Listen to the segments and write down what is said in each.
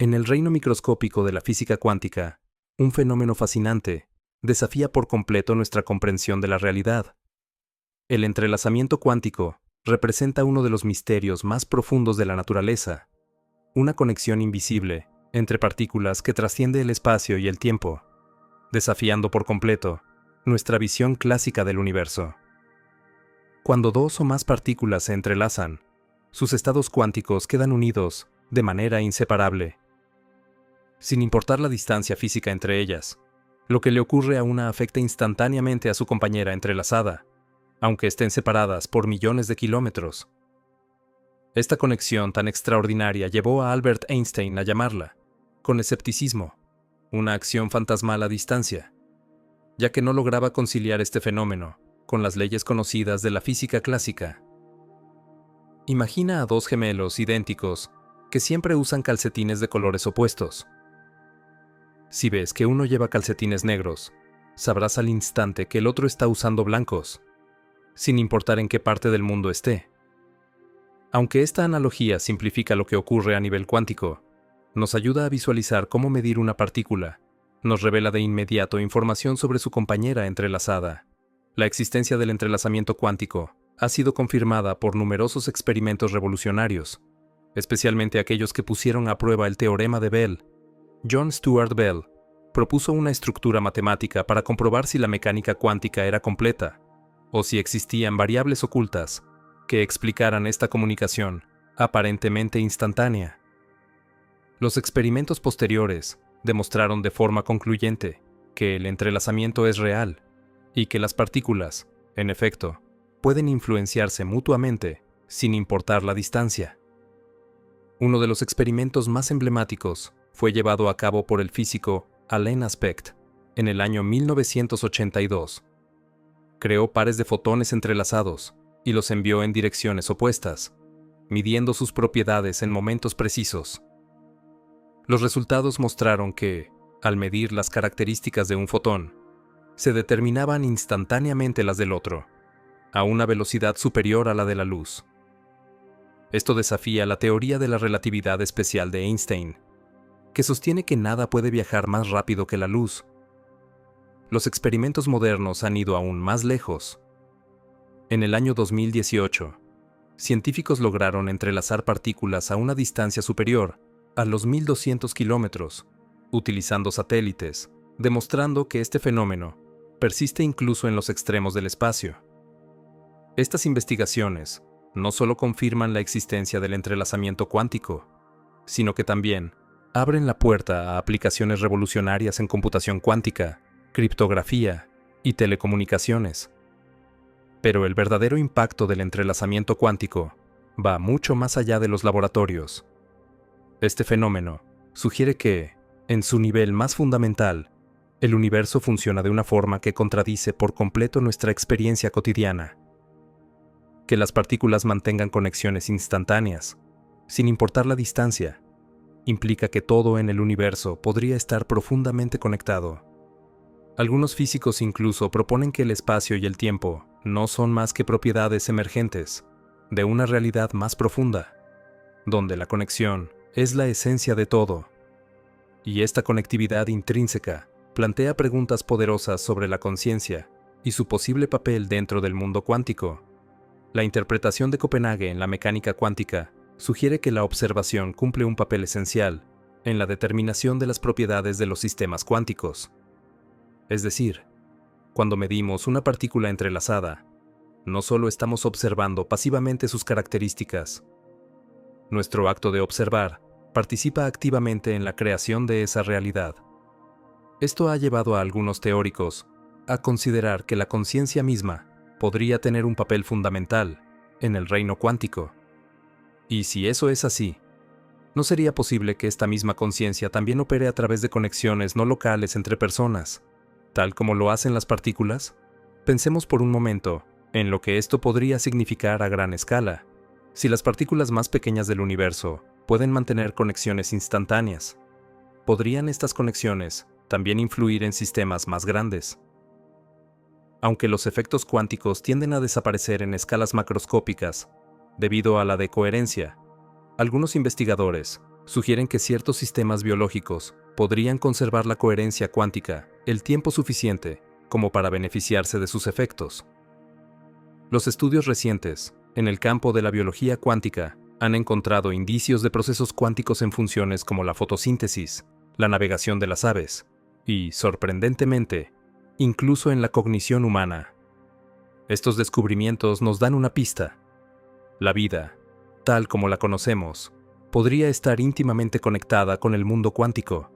En el reino microscópico de la física cuántica, un fenómeno fascinante desafía por completo nuestra comprensión de la realidad. El entrelazamiento cuántico representa uno de los misterios más profundos de la naturaleza, una conexión invisible entre partículas que trasciende el espacio y el tiempo, desafiando por completo nuestra visión clásica del universo. Cuando dos o más partículas se entrelazan, sus estados cuánticos quedan unidos de manera inseparable. Sin importar la distancia física entre ellas, lo que le ocurre a una afecta instantáneamente a su compañera entrelazada, aunque estén separadas por millones de kilómetros. Esta conexión tan extraordinaria llevó a Albert Einstein a llamarla, con escepticismo, una acción fantasmal a distancia, ya que no lograba conciliar este fenómeno con las leyes conocidas de la física clásica. Imagina a dos gemelos idénticos que siempre usan calcetines de colores opuestos. Si ves que uno lleva calcetines negros, sabrás al instante que el otro está usando blancos, sin importar en qué parte del mundo esté. Aunque esta analogía simplifica lo que ocurre a nivel cuántico, nos ayuda a visualizar cómo medir una partícula, nos revela de inmediato información sobre su compañera entrelazada. La existencia del entrelazamiento cuántico ha sido confirmada por numerosos experimentos revolucionarios, especialmente aquellos que pusieron a prueba el teorema de Bell. John Stuart Bell propuso una estructura matemática para comprobar si la mecánica cuántica era completa, o si existían variables ocultas que explicaran esta comunicación aparentemente instantánea. Los experimentos posteriores demostraron de forma concluyente que el entrelazamiento es real y que las partículas, en efecto, pueden influenciarse mutuamente sin importar la distancia. Uno de los experimentos más emblemáticos fue llevado a cabo por el físico Alain Aspect en el año 1982. Creó pares de fotones entrelazados y los envió en direcciones opuestas, midiendo sus propiedades en momentos precisos. Los resultados mostraron que, al medir las características de un fotón, se determinaban instantáneamente las del otro, a una velocidad superior a la de la luz. Esto desafía la teoría de la relatividad especial de Einstein, que sostiene que nada puede viajar más rápido que la luz. Los experimentos modernos han ido aún más lejos. En el año 2018, científicos lograron entrelazar partículas a una distancia superior a los 1200 kilómetros, utilizando satélites, demostrando que este fenómeno persiste incluso en los extremos del espacio. Estas investigaciones no solo confirman la existencia del entrelazamiento cuántico, sino que también abren la puerta a aplicaciones revolucionarias en computación cuántica, criptografía y telecomunicaciones. Pero el verdadero impacto del entrelazamiento cuántico va mucho más allá de los laboratorios. Este fenómeno sugiere que, en su nivel más fundamental, el universo funciona de una forma que contradice por completo nuestra experiencia cotidiana. Que las partículas mantengan conexiones instantáneas, sin importar la distancia, implica que todo en el universo podría estar profundamente conectado. Algunos físicos incluso proponen que el espacio y el tiempo no son más que propiedades emergentes de una realidad más profunda, donde la conexión es la esencia de todo. Y esta conectividad intrínseca plantea preguntas poderosas sobre la conciencia y su posible papel dentro del mundo cuántico. La interpretación de Copenhague en la mecánica cuántica sugiere que la observación cumple un papel esencial en la determinación de las propiedades de los sistemas cuánticos. Es decir, cuando medimos una partícula entrelazada, no solo estamos observando pasivamente sus características. Nuestro acto de observar participa activamente en la creación de esa realidad. Esto ha llevado a algunos teóricos a considerar que la conciencia misma podría tener un papel fundamental en el reino cuántico. Y si eso es así, ¿no sería posible que esta misma conciencia también opere a través de conexiones no locales entre personas, tal como lo hacen las partículas? Pensemos por un momento en lo que esto podría significar a gran escala. Si las partículas más pequeñas del universo pueden mantener conexiones instantáneas, ¿podrían estas conexiones también influir en sistemas más grandes? Aunque los efectos cuánticos tienden a desaparecer en escalas macroscópicas debido a la decoherencia, algunos investigadores sugieren que ciertos sistemas biológicos podrían conservar la coherencia cuántica el tiempo suficiente como para beneficiarse de sus efectos. Los estudios recientes en el campo de la biología cuántica han encontrado indicios de procesos cuánticos en funciones como la fotosíntesis, la navegación de las aves y, sorprendentemente, incluso en la cognición humana. Estos descubrimientos nos dan una pista. La vida, tal como la conocemos, podría estar íntimamente conectada con el mundo cuántico.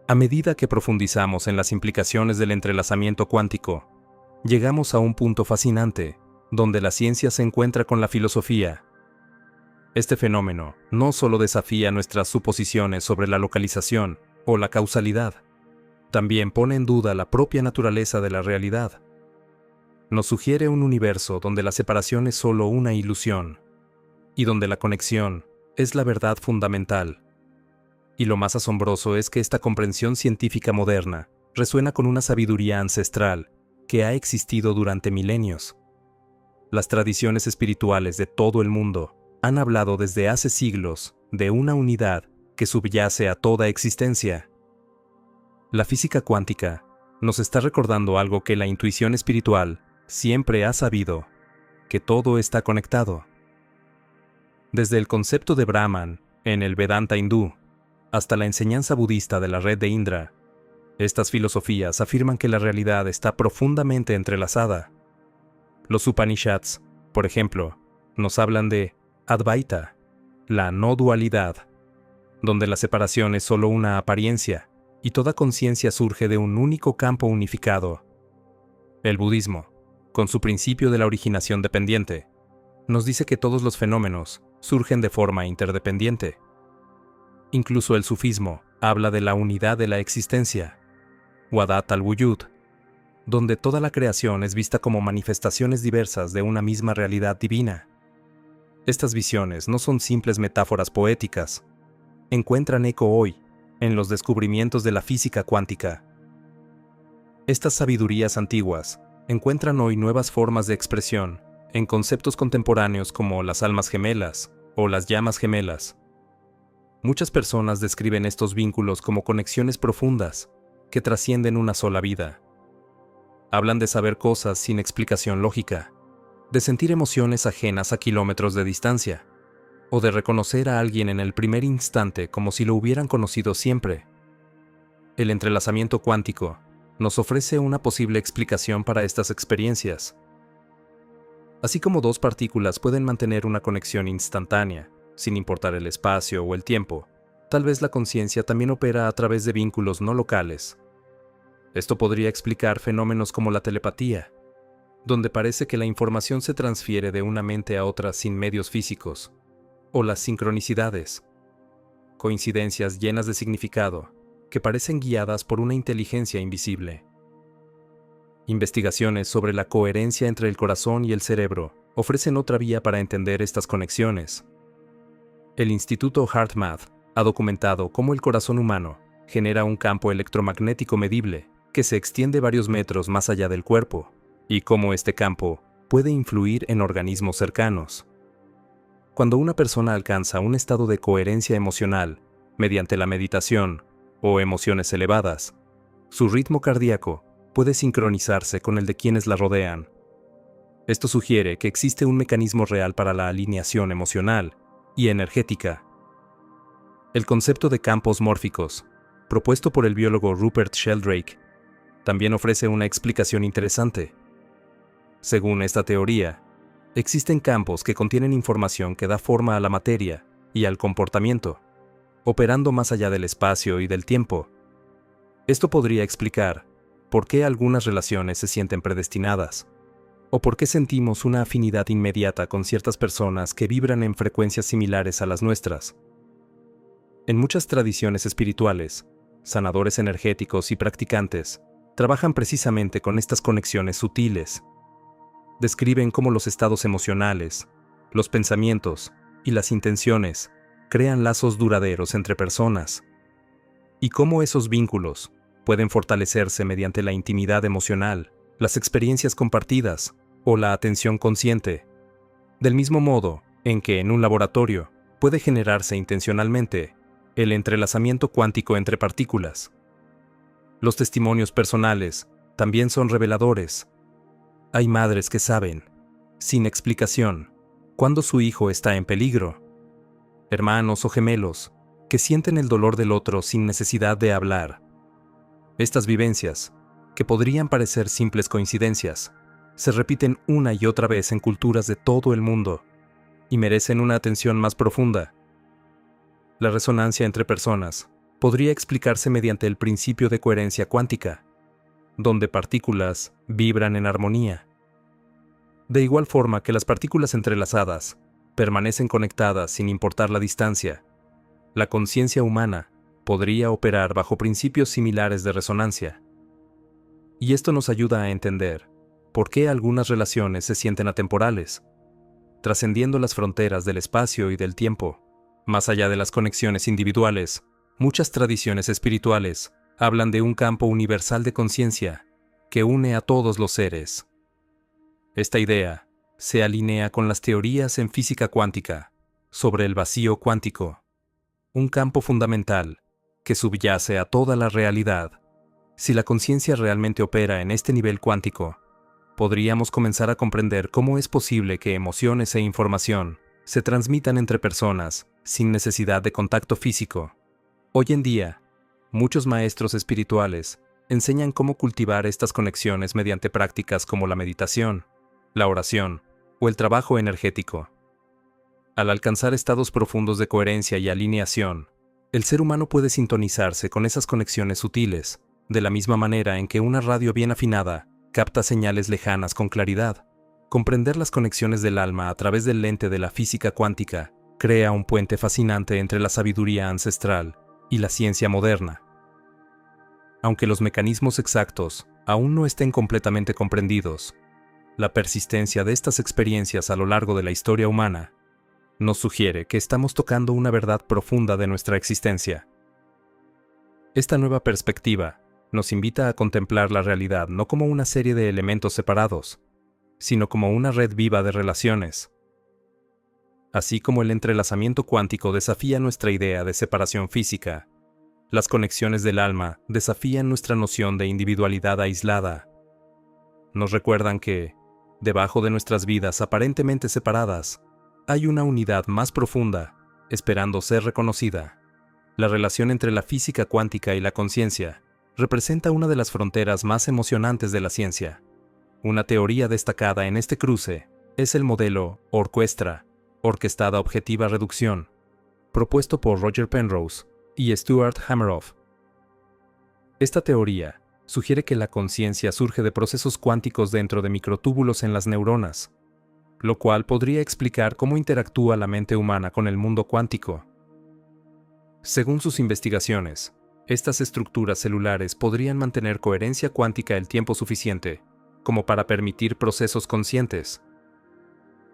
A medida que profundizamos en las implicaciones del entrelazamiento cuántico, llegamos a un punto fascinante, donde la ciencia se encuentra con la filosofía. Este fenómeno no solo desafía nuestras suposiciones sobre la localización o la causalidad, también pone en duda la propia naturaleza de la realidad. Nos sugiere un universo donde la separación es solo una ilusión, y donde la conexión es la verdad fundamental. Y lo más asombroso es que esta comprensión científica moderna resuena con una sabiduría ancestral que ha existido durante milenios. Las tradiciones espirituales de todo el mundo han hablado desde hace siglos de una unidad que subyace a toda existencia. La física cuántica nos está recordando algo que la intuición espiritual siempre ha sabido, que todo está conectado. Desde el concepto de Brahman en el Vedanta hindú hasta la enseñanza budista de la red de Indra, estas filosofías afirman que la realidad está profundamente entrelazada. Los Upanishads, por ejemplo, nos hablan de Advaita, la no dualidad, donde la separación es solo una apariencia y toda conciencia surge de un único campo unificado. El budismo, con su principio de la originación dependiente, nos dice que todos los fenómenos surgen de forma interdependiente. Incluso el sufismo habla de la unidad de la existencia, Wadat al-Wujud, donde toda la creación es vista como manifestaciones diversas de una misma realidad divina. Estas visiones no son simples metáforas poéticas, encuentran eco hoy en los descubrimientos de la física cuántica. Estas sabidurías antiguas encuentran hoy nuevas formas de expresión en conceptos contemporáneos como las almas gemelas o las llamas gemelas. Muchas personas describen estos vínculos como conexiones profundas que trascienden una sola vida. Hablan de saber cosas sin explicación lógica, de sentir emociones ajenas a kilómetros de distancia, o de reconocer a alguien en el primer instante como si lo hubieran conocido siempre. El entrelazamiento cuántico nos ofrece una posible explicación para estas experiencias. Así como dos partículas pueden mantener una conexión instantánea, sin importar el espacio o el tiempo, tal vez la conciencia también opera a través de vínculos no locales. Esto podría explicar fenómenos como la telepatía, donde parece que la información se transfiere de una mente a otra sin medios físicos, o las sincronicidades, coincidencias llenas de significado que parecen guiadas por una inteligencia invisible. Investigaciones sobre la coherencia entre el corazón y el cerebro ofrecen otra vía para entender estas conexiones. El Instituto HeartMath ha documentado cómo el corazón humano genera un campo electromagnético medible que se extiende varios metros más allá del cuerpo, y cómo este campo puede influir en organismos cercanos. Cuando una persona alcanza un estado de coherencia emocional mediante la meditación o emociones elevadas, su ritmo cardíaco puede sincronizarse con el de quienes la rodean. Esto sugiere que existe un mecanismo real para la alineación emocional y energética. El concepto de campos mórficos, propuesto por el biólogo Rupert Sheldrake, también ofrece una explicación interesante. Según esta teoría, existen campos que contienen información que da forma a la materia y al comportamiento, operando más allá del espacio y del tiempo. Esto podría explicar por qué algunas relaciones se sienten predestinadas, o por qué sentimos una afinidad inmediata con ciertas personas que vibran en frecuencias similares a las nuestras. En muchas tradiciones espirituales, sanadores energéticos y practicantes trabajan precisamente con estas conexiones sutiles. Describen cómo los estados emocionales, los pensamientos y las intenciones crean lazos duraderos entre personas, y cómo esos vínculos pueden fortalecerse mediante la intimidad emocional, las experiencias compartidas o la atención consciente, del mismo modo en que en un laboratorio puede generarse intencionalmente el entrelazamiento cuántico entre partículas. Los testimonios personales también son reveladores. Hay madres que saben, sin explicación, cuando su hijo está en peligro. Hermanos o gemelos que sienten el dolor del otro sin necesidad de hablar. Estas vivencias, que podrían parecer simples coincidencias, se repiten una y otra vez en culturas de todo el mundo y merecen una atención más profunda. La resonancia entre personas podría explicarse mediante el principio de coherencia cuántica, donde partículas vibran en armonía. De igual forma que las partículas entrelazadas permanecen conectadas sin importar la distancia, la conciencia humana podría operar bajo principios similares de resonancia. Y esto nos ayuda a entender por qué algunas relaciones se sienten atemporales, trascendiendo las fronteras del espacio y del tiempo. Más allá de las conexiones individuales, muchas tradiciones espirituales hablan de un campo universal de conciencia que une a todos los seres. Esta idea se alinea con las teorías en física cuántica sobre el vacío cuántico, un campo fundamental que subyace a toda la realidad. Si la conciencia realmente opera en este nivel cuántico, podríamos comenzar a comprender cómo es posible que emociones e información se transmitan entre personas sin necesidad de contacto físico. Hoy en día, muchos maestros espirituales enseñan cómo cultivar estas conexiones mediante prácticas como la meditación, la oración o el trabajo energético. Al alcanzar estados profundos de coherencia y alineación, el ser humano puede sintonizarse con esas conexiones sutiles, de la misma manera en que una radio bien afinada capta señales lejanas con claridad. Comprender las conexiones del alma a través del lente de la física cuántica crea un puente fascinante entre la sabiduría ancestral y la ciencia moderna. Aunque los mecanismos exactos aún no estén completamente comprendidos, la persistencia de estas experiencias a lo largo de la historia humana nos sugiere que estamos tocando una verdad profunda de nuestra existencia. Esta nueva perspectiva nos invita a contemplar la realidad no como una serie de elementos separados, sino como una red viva de relaciones. Así como el entrelazamiento cuántico desafía nuestra idea de separación física, las conexiones del alma desafían nuestra noción de individualidad aislada. Nos recuerdan que, debajo de nuestras vidas aparentemente separadas, hay una unidad más profunda, esperando ser reconocida. La relación entre la física cuántica y la conciencia representa una de las fronteras más emocionantes de la ciencia. Una teoría destacada en este cruce es el modelo orquestra, orquestada objetiva reducción, propuesto por Roger Penrose y Stuart Hameroff. Esta teoría sugiere que la conciencia surge de procesos cuánticos dentro de microtúbulos en las neuronas, lo cual podría explicar cómo interactúa la mente humana con el mundo cuántico. Según sus investigaciones, estas estructuras celulares podrían mantener coherencia cuántica el tiempo suficiente como para permitir procesos conscientes.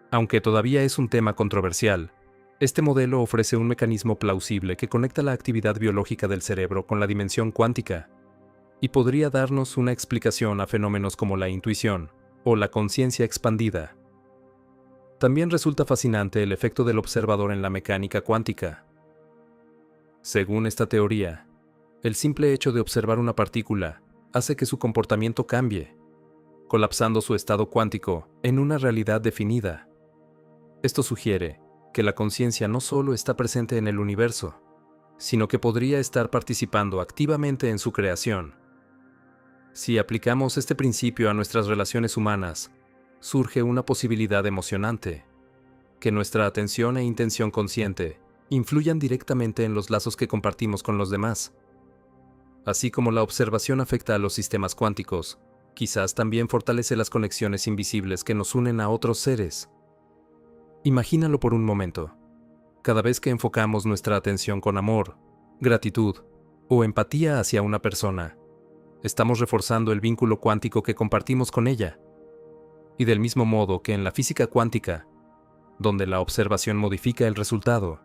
Aunque todavía es un tema controversial, este modelo ofrece un mecanismo plausible que conecta la actividad biológica del cerebro con la dimensión cuántica y podría darnos una explicación a fenómenos como la intuición o la conciencia expandida. También resulta fascinante el efecto del observador en la mecánica cuántica. Según esta teoría, el simple hecho de observar una partícula hace que su comportamiento cambie, colapsando su estado cuántico en una realidad definida. Esto sugiere que la conciencia no solo está presente en el universo, sino que podría estar participando activamente en su creación. Si aplicamos este principio a nuestras relaciones humanas, surge una posibilidad emocionante: que nuestra atención e intención consciente influyan directamente en los lazos que compartimos con los demás. Así como la observación afecta a los sistemas cuánticos, quizás también fortalece las conexiones invisibles que nos unen a otros seres. Imagínalo por un momento. Cada vez que enfocamos nuestra atención con amor, gratitud o empatía hacia una persona, estamos reforzando el vínculo cuántico que compartimos con ella. Y del mismo modo que en la física cuántica, donde la observación modifica el resultado,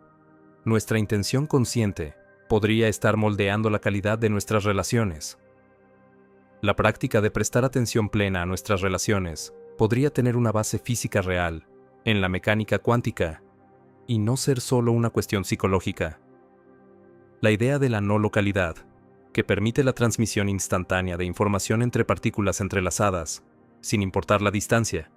nuestra intención consciente podría estar moldeando la calidad de nuestras relaciones. La práctica de prestar atención plena a nuestras relaciones podría tener una base física real en la mecánica cuántica. y no ser solo una cuestión psicológica. La idea de la no localidad, que permite la transmisión instantánea de información entre partículas entrelazadas, sin importar la distancia,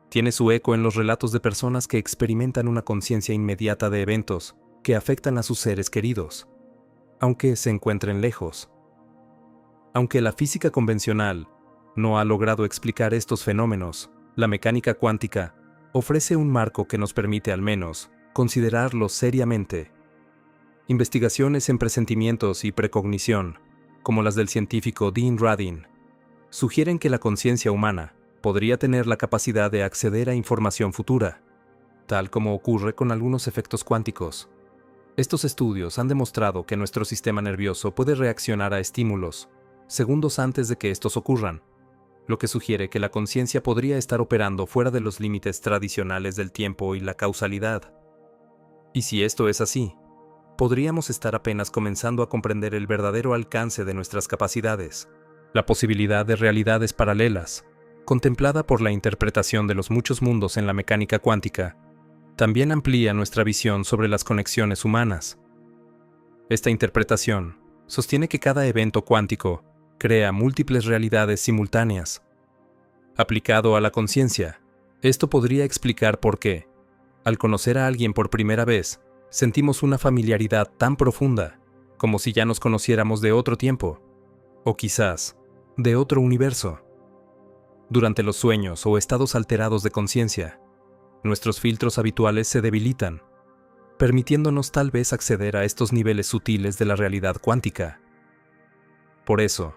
tiene su eco en los relatos de personas que experimentan una conciencia inmediata de eventos que afectan a sus seres queridos, aunque se encuentren lejos. Aunque la física convencional no ha logrado explicar estos fenómenos, la mecánica cuántica ofrece un marco que nos permite al menos considerarlos seriamente. Investigaciones en presentimientos y precognición, como las del científico Dean Radin, sugieren que la conciencia humana podría tener la capacidad de acceder a información futura, tal como ocurre con algunos efectos cuánticos. Estos estudios han demostrado que nuestro sistema nervioso puede reaccionar a estímulos segundos antes de que estos ocurran, lo que sugiere que la conciencia podría estar operando fuera de los límites tradicionales del tiempo y la causalidad. Y si esto es así, podríamos estar apenas comenzando a comprender el verdadero alcance de nuestras capacidades. La posibilidad de realidades paralelas, contemplada por la interpretación de los muchos mundos en la mecánica cuántica, también amplía nuestra visión sobre las conexiones humanas. Esta interpretación sostiene que cada evento cuántico crea múltiples realidades simultáneas. Aplicado a la conciencia, esto podría explicar por qué, al conocer a alguien por primera vez, sentimos una familiaridad tan profunda, como si ya nos conociéramos de otro tiempo, o quizás de otro universo. Durante los sueños o estados alterados de conciencia, nuestros filtros habituales se debilitan, permitiéndonos tal vez acceder a estos niveles sutiles de la realidad cuántica. Por eso,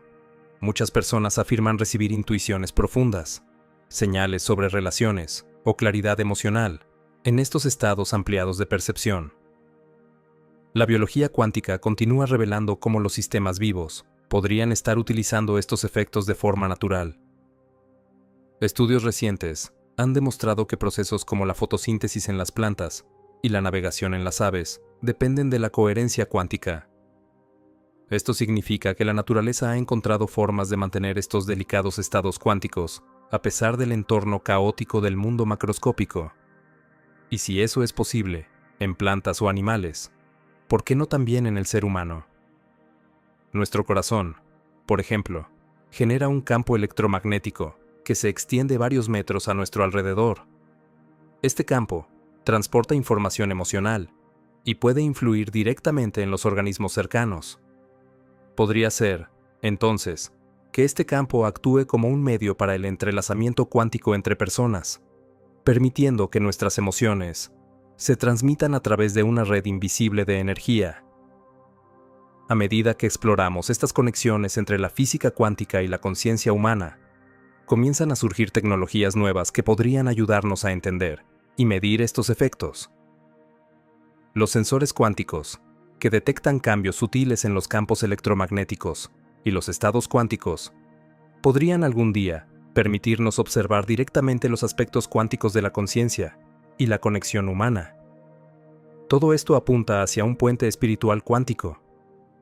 muchas personas afirman recibir intuiciones profundas, señales sobre relaciones o claridad emocional en estos estados ampliados de percepción. La biología cuántica continúa revelando cómo los sistemas vivos podrían estar utilizando estos efectos de forma natural. Estudios recientes han demostrado que procesos como la fotosíntesis en las plantas y la navegación en las aves dependen de la coherencia cuántica. Esto significa que la naturaleza ha encontrado formas de mantener estos delicados estados cuánticos a pesar del entorno caótico del mundo macroscópico. Y si eso es posible en plantas o animales, ¿por qué no también en el ser humano? Nuestro corazón, por ejemplo, genera un campo electromagnético que se extiende varios metros a nuestro alrededor. Este campo transporta información emocional y puede influir directamente en los organismos cercanos. Podría ser, entonces, que este campo actúe como un medio para el entrelazamiento cuántico entre personas, permitiendo que nuestras emociones se transmitan a través de una red invisible de energía. A medida que exploramos estas conexiones entre la física cuántica y la conciencia humana, comienzan a surgir tecnologías nuevas que podrían ayudarnos a entender y medir estos efectos. Los sensores cuánticos, que detectan cambios sutiles en los campos electromagnéticos y los estados cuánticos, podrían algún día permitirnos observar directamente los aspectos cuánticos de la conciencia y la conexión humana. Todo esto apunta hacia un puente espiritual cuántico,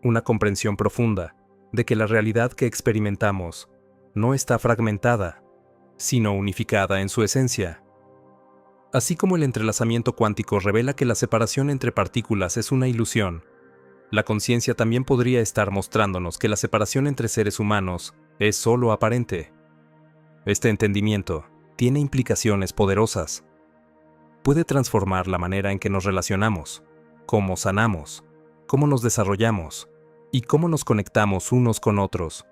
una comprensión profunda de que la realidad que experimentamos no está fragmentada, sino unificada en su esencia. Así como el entrelazamiento cuántico revela que la separación entre partículas es una ilusión, la conciencia también podría estar mostrándonos que la separación entre seres humanos es solo aparente. Este entendimiento tiene implicaciones poderosas. Puede transformar la manera en que nos relacionamos, cómo sanamos, cómo nos desarrollamos y cómo nos conectamos unos con otros.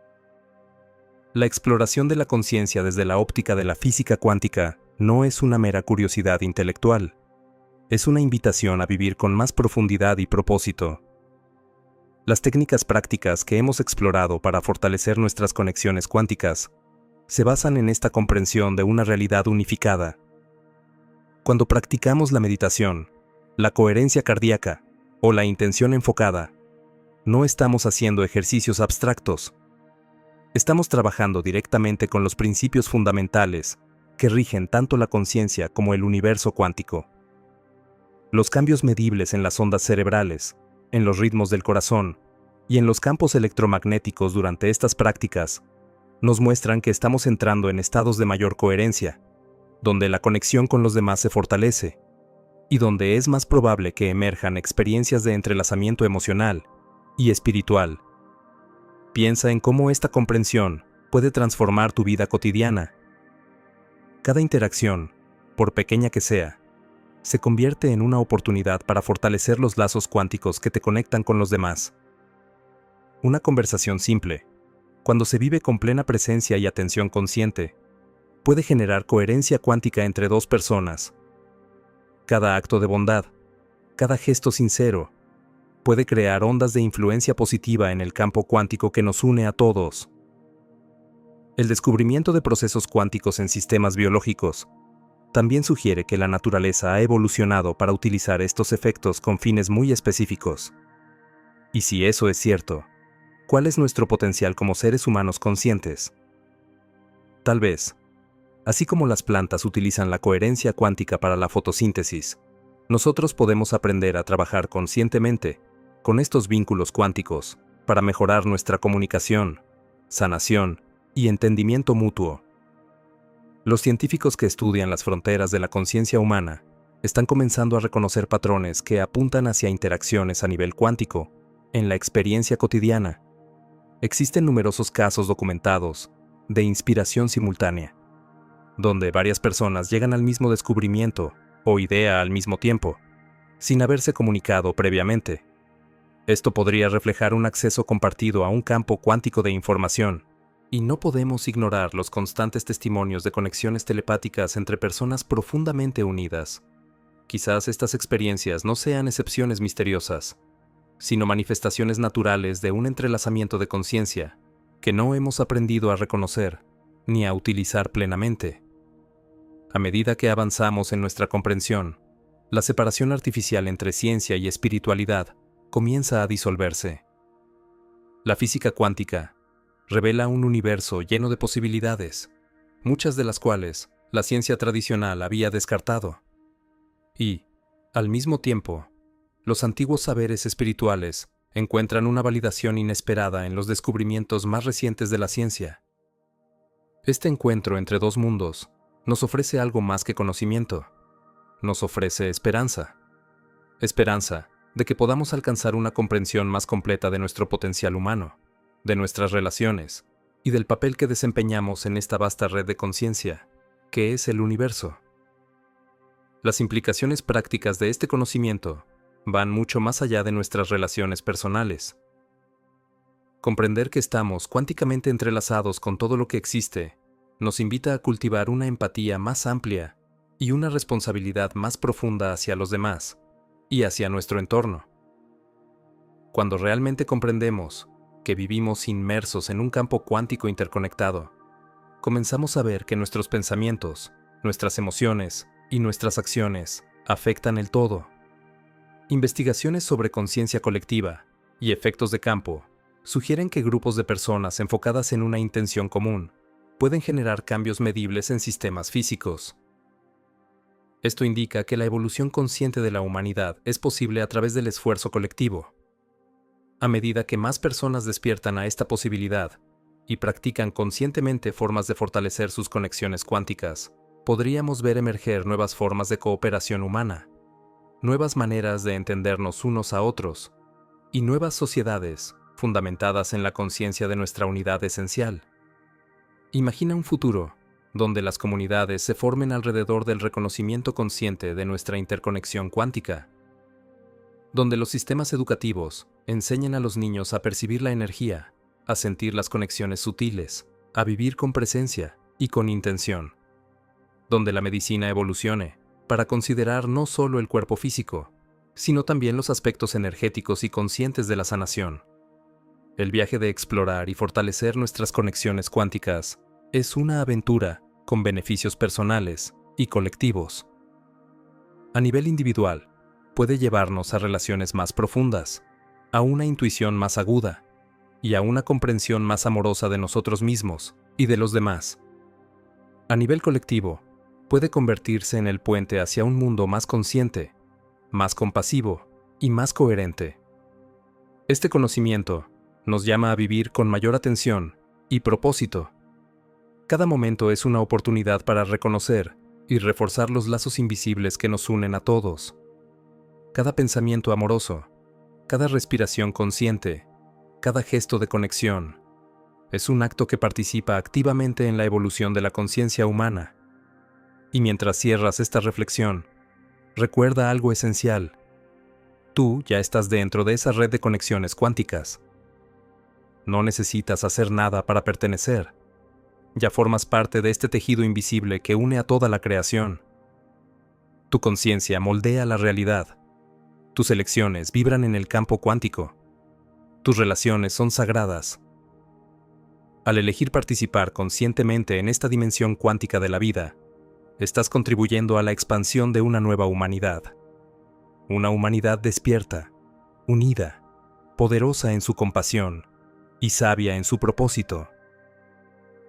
La exploración de la conciencia desde la óptica de la física cuántica no es una mera curiosidad intelectual. Es una invitación a vivir con más profundidad y propósito. Las técnicas prácticas que hemos explorado para fortalecer nuestras conexiones cuánticas se basan en esta comprensión de una realidad unificada. Cuando practicamos la meditación, la coherencia cardíaca o la intención enfocada, no estamos haciendo ejercicios abstractos. Estamos trabajando directamente con los principios fundamentales que rigen tanto la conciencia como el universo cuántico. Los cambios medibles en las ondas cerebrales, en los ritmos del corazón y en los campos electromagnéticos durante estas prácticas nos muestran que estamos entrando en estados de mayor coherencia, donde la conexión con los demás se fortalece. y donde es más probable que emerjan experiencias de entrelazamiento emocional y espiritual. Piensa en cómo esta comprensión puede transformar tu vida cotidiana. Cada interacción, por pequeña que sea, se convierte en una oportunidad para fortalecer los lazos cuánticos que te conectan con los demás. Una conversación simple, cuando se vive con plena presencia y atención consciente, puede generar coherencia cuántica entre dos personas. Cada acto de bondad, cada gesto sincero, puede crear ondas de influencia positiva en el campo cuántico que nos une a todos. El descubrimiento de procesos cuánticos en sistemas biológicos también sugiere que la naturaleza ha evolucionado para utilizar estos efectos con fines muy específicos. Y si eso es cierto, ¿cuál es nuestro potencial como seres humanos conscientes? Tal vez, así como las plantas utilizan la coherencia cuántica para la fotosíntesis, nosotros podemos aprender a trabajar conscientemente con estos vínculos cuánticos para mejorar nuestra comunicación, sanación y entendimiento mutuo. Los científicos que estudian las fronteras de la conciencia humana están comenzando a reconocer patrones que apuntan hacia interacciones a nivel cuántico en la experiencia cotidiana. Existen numerosos casos documentados de inspiración simultánea, donde varias personas llegan al mismo descubrimiento o idea al mismo tiempo, sin haberse comunicado previamente. Esto podría reflejar un acceso compartido a un campo cuántico de información, y no podemos ignorar los constantes testimonios de conexiones telepáticas entre personas profundamente unidas. Quizás estas experiencias no sean excepciones misteriosas, sino manifestaciones naturales de un entrelazamiento de conciencia que no hemos aprendido a reconocer ni a utilizar plenamente. A medida que avanzamos en nuestra comprensión, la separación artificial entre ciencia y espiritualidad comienza a disolverse. La física cuántica revela un universo lleno de posibilidades, muchas de las cuales la ciencia tradicional había descartado. Y, al mismo tiempo, los antiguos saberes espirituales encuentran una validación inesperada en los descubrimientos más recientes de la ciencia. Este encuentro entre dos mundos nos ofrece algo más que conocimiento. Nos ofrece esperanza. Esperanza de que podamos alcanzar una comprensión más completa de nuestro potencial humano, de nuestras relaciones y del papel que desempeñamos en esta vasta red de conciencia, que es el universo. Las implicaciones prácticas de este conocimiento van mucho más allá de nuestras relaciones personales. Comprender que estamos cuánticamente entrelazados con todo lo que existe nos invita a cultivar una empatía más amplia y una responsabilidad más profunda hacia los demás y hacia nuestro entorno. Cuando realmente comprendemos que vivimos inmersos en un campo cuántico interconectado, comenzamos a ver que nuestros pensamientos, nuestras emociones y nuestras acciones afectan el todo. Investigaciones sobre conciencia colectiva y efectos de campo sugieren que grupos de personas enfocadas en una intención común pueden generar cambios medibles en sistemas físicos. Esto indica que la evolución consciente de la humanidad es posible a través del esfuerzo colectivo. A medida que más personas despiertan a esta posibilidad y practican conscientemente formas de fortalecer sus conexiones cuánticas, podríamos ver emerger nuevas formas de cooperación humana, nuevas maneras de entendernos unos a otros, y nuevas sociedades fundamentadas en la conciencia de nuestra unidad esencial. Imagina un futuro donde las comunidades se formen alrededor del reconocimiento consciente de nuestra interconexión cuántica, donde los sistemas educativos enseñen a los niños a percibir la energía, a sentir las conexiones sutiles, a vivir con presencia y con intención, donde la medicina evolucione para considerar no solo el cuerpo físico, sino también los aspectos energéticos y conscientes de la sanación. El viaje de explorar y fortalecer nuestras conexiones cuánticas es una aventura con beneficios personales y colectivos. A nivel individual, puede llevarnos a relaciones más profundas, a una intuición más aguda y a una comprensión más amorosa de nosotros mismos y de los demás. A nivel colectivo, puede convertirse en el puente hacia un mundo más consciente, más compasivo y más coherente. Este conocimiento nos llama a vivir con mayor atención y propósito. Cada momento es una oportunidad para reconocer y reforzar los lazos invisibles que nos unen a todos. Cada pensamiento amoroso, cada respiración consciente, cada gesto de conexión, es un acto que participa activamente en la evolución de la conciencia humana. Y mientras cierras esta reflexión, recuerda algo esencial. Tú ya estás dentro de esa red de conexiones cuánticas. No necesitas hacer nada para pertenecer. Ya formas parte de este tejido invisible que une a toda la creación. Tu conciencia moldea la realidad. Tus elecciones vibran en el campo cuántico. Tus relaciones son sagradas. Al elegir participar conscientemente en esta dimensión cuántica de la vida, estás contribuyendo a la expansión de una nueva humanidad. Una humanidad despierta, unida, poderosa en su compasión y sabia en su propósito.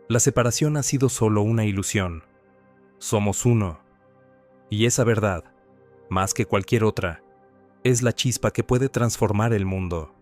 La separación ha sido solo una ilusión. Somos uno. Y esa verdad, más que cualquier otra, es la chispa que puede transformar el mundo.